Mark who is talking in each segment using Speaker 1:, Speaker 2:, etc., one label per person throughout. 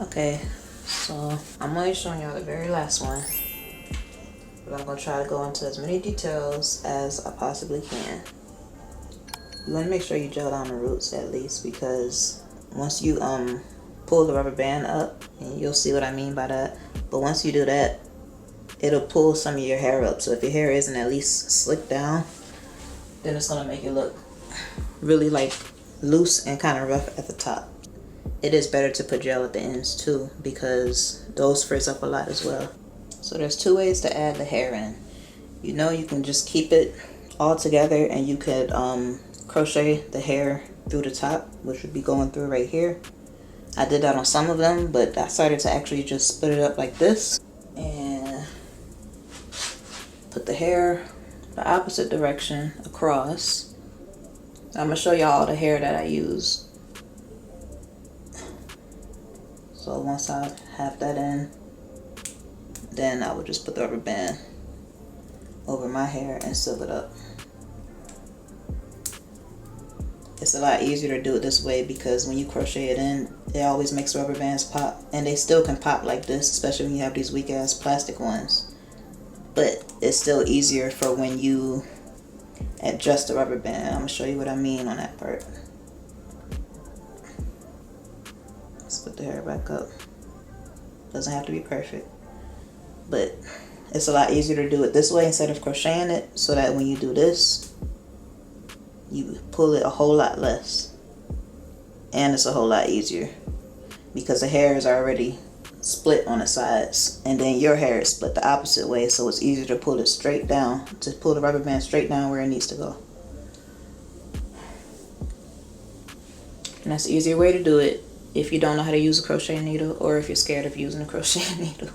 Speaker 1: Okay, so I'm only showing y'all the very last one, but I'm gonna try to go into as many details as I possibly can. You want to make sure you gel down the roots at least, because once you pull the rubber band up, and you'll see what I mean by that, but once you do that, it'll pull some of your hair up. So if your hair isn't at least slicked down, then it's gonna make it look really like loose and kind of rough at the top. It is better to put gel at the ends too, because those frizz up a lot as well. So there's two ways to add the hair in. You know, you can just keep it all together, and you could crochet the hair through the top, which would be going through right here. I did that on some of them, but I started to actually just split it up like this and put the hair the opposite direction across. I'm gonna show y'all the hair that I use. So once I have that in, then I would just put the rubber band over my hair and seal it up. It's a lot easier to do it this way, because when you crochet it in, it always makes rubber bands pop, and they still can pop like this, especially when you have these weak ass plastic ones. But it's still easier for when you adjust the rubber band. I'm gonna show you what I mean on that part. Let's put the hair back up. Doesn't have to be perfect, but it's a lot easier to do it this way instead of crocheting it, so that when you do this, you pull it a whole lot less, and it's a whole lot easier because the hair is already split on the sides, and then your hair is split the opposite way, so it's easier to pull it straight down, to pull the rubber band straight down where it needs to go. And that's the easier way to do it if you don't know how to use a crochet needle, or if you're scared of using a crochet needle.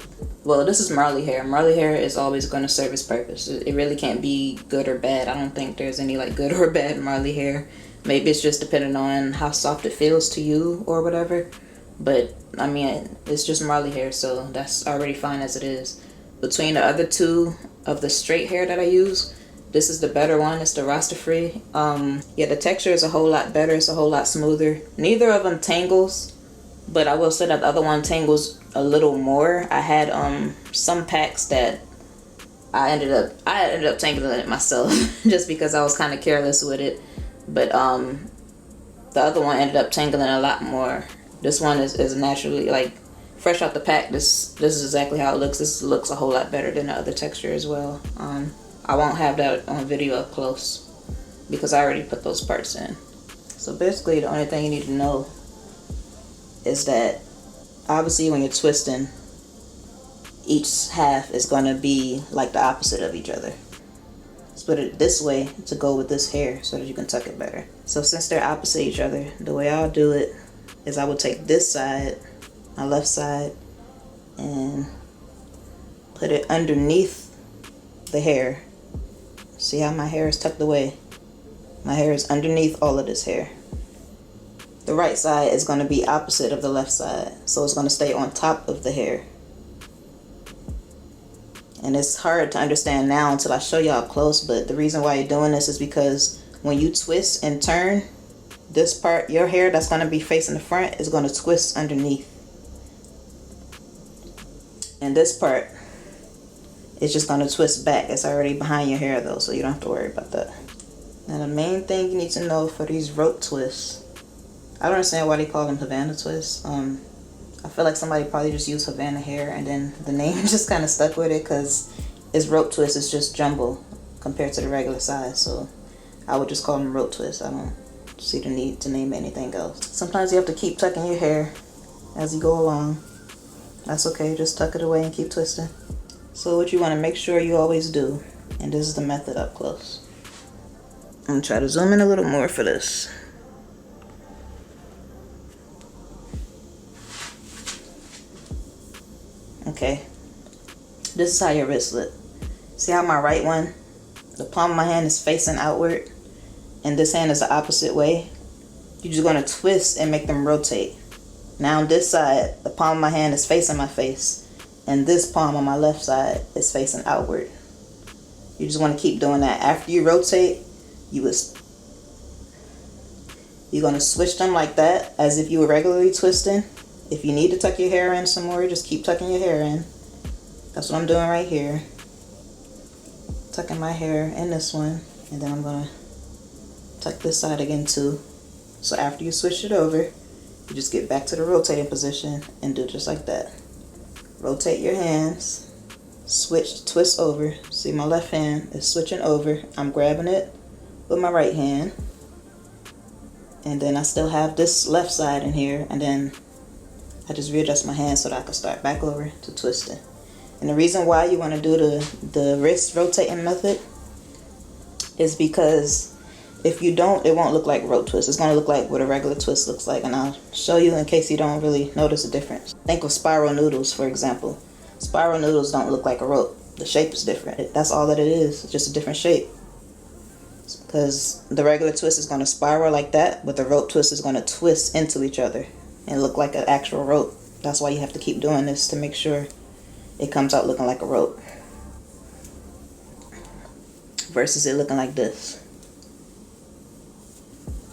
Speaker 1: Well, this is Marley hair. Marley hair is always going to serve its purpose. It really can't be good or bad. I don't think there's any like good or bad Marley hair. Maybe it's just depending on how soft it feels to you or whatever. But I mean, it's just Marley hair, so that's already fine as it is. Between the other two of the straight hair that I use, this is the better one. It's the Rasta Free. Yeah, the texture is a whole lot better. It's a whole lot smoother. Neither of them tangles, but I will say that the other one tangles a little more. I had some packs that I ended up tangling it myself just because I was kind of careless with it. But the other one ended up tangling a lot more. This one is naturally, like, fresh out the pack. This is exactly how it looks. This looks a whole lot better than the other texture as well. I won't have that on video up close because I already put those parts in. So basically, the only thing you need to know is that obviously when you're twisting, each half is going to be like the opposite of each other. Split it this way to go with this hair so that you can tuck it better. So since they're opposite each other, the way I'll do it is I will take this side, my left side, and put it underneath the hair. See how my hair is tucked away? My hair is underneath all of this hair. The right side is going to be opposite of the left side, so it's going to stay on top of the hair. And it's hard to understand now until I show y'all up close, but the reason why you're doing this is because when you twist and turn, this part, your hair that's going to be facing the front, is going to twist underneath. And this part is just going to twist back. It's already behind your hair though, so you don't have to worry about that. Now the main thing you need to know for these rope twists, I don't understand why they call them Havana twists. I feel like somebody probably just used Havana hair and then the name just kind of stuck with it, because it's rope twist. It's just jumbo compared to the regular size, so I would just call them rope twists. I don't see the need to name anything else. Sometimes you have to keep tucking your hair as you go along. That's okay, just tuck it away and keep twisting. So what you want to make sure you always do, and this is the method up close. I'm going to try to zoom in a little more for this. Okay, this is how your wristlet. See how my right one, the palm of my hand is facing outward, and this hand is the opposite way? You're just going to twist and make them rotate. Now on this side, the palm of my hand is facing my face, and this palm on my left side is facing outward. You just want to keep doing that. After you rotate, you're going to switch them like that, as if you were regularly twisting, If you need to tuck your hair in some more, just keep tucking your hair in. That's what I'm doing right here. Tucking my hair in this one, and then I'm gonna tuck this side again too. So after you switch it over, you just get back to the rotating position and do just like that. Rotate your hands, switch, twist over. See, my left hand is switching over. I'm grabbing it with my right hand, and then I still have this left side in here, and then I just readjust my hand so that I can start back over to twisting. And the reason why you want to do the wrist rotating method is because if you don't, it won't look like rope twist. It's going to look like what a regular twist looks like. And I'll show you in case you don't really notice the difference. Think of spiral noodles, for example. Spiral noodles don't look like a rope. The shape is different. That's all that it is. It's just a different shape. Because the regular twist is going to spiral like that, but the rope twist is going to twist into each other and look like an actual rope. That's why you have to keep doing this, to make sure it comes out looking like a rope versus it looking like this.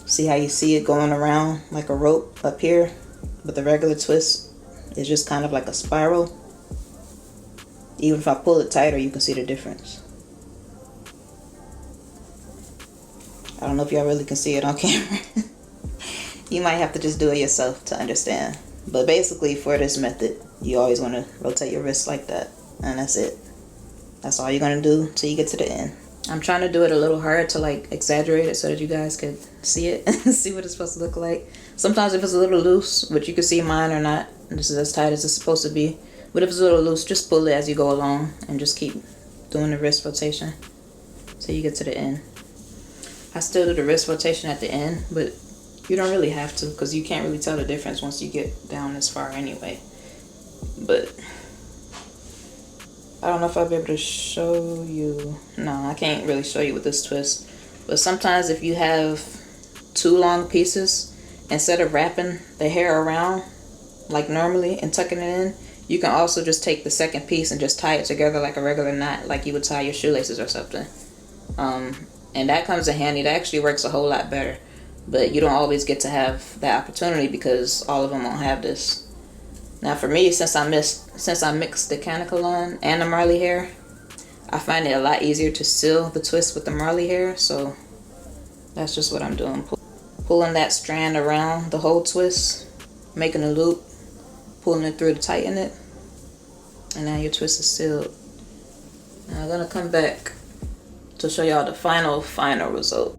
Speaker 1: See how you see it going around like a rope up here, but the regular twist is just kind of like a spiral. Even if I pull it tighter, you can see the difference. I don't know if y'all really can see it on camera. You might have to just do it yourself to understand. But basically, for this method, you always want to rotate your wrist like that. And that's it. That's all you're going to do till you get to the end. I'm trying to do it a little hard to like exaggerate it so that you guys can see it. See what it's supposed to look like. Sometimes if it's a little loose, which you can see mine or not, this is as tight as it's supposed to be. But if it's a little loose, just pull it as you go along and just keep doing the wrist rotation till you get to the end. I still do the wrist rotation at the end, but you don't really have to, because you can't really tell the difference once you get down this far anyway. But I don't know if I'll be able to show you. No, I can't really show you with this twist. But sometimes if you have two long pieces, instead of wrapping the hair around like normally and tucking it in, you can also just take the second piece and just tie it together like a regular knot, like you would tie your shoelaces or something. And that comes in handy. That actually works a whole lot better. But you don't always get to have that opportunity because all of them won't have this. Now for me, since I mixed the canicle on and the Marley hair, I find it a lot easier to seal the twist with the Marley hair. So that's just what I'm doing. Pulling that strand around the whole twist, making a loop, pulling it through to tighten it, and now your twist is sealed. Now I'm gonna come back to show y'all the final result.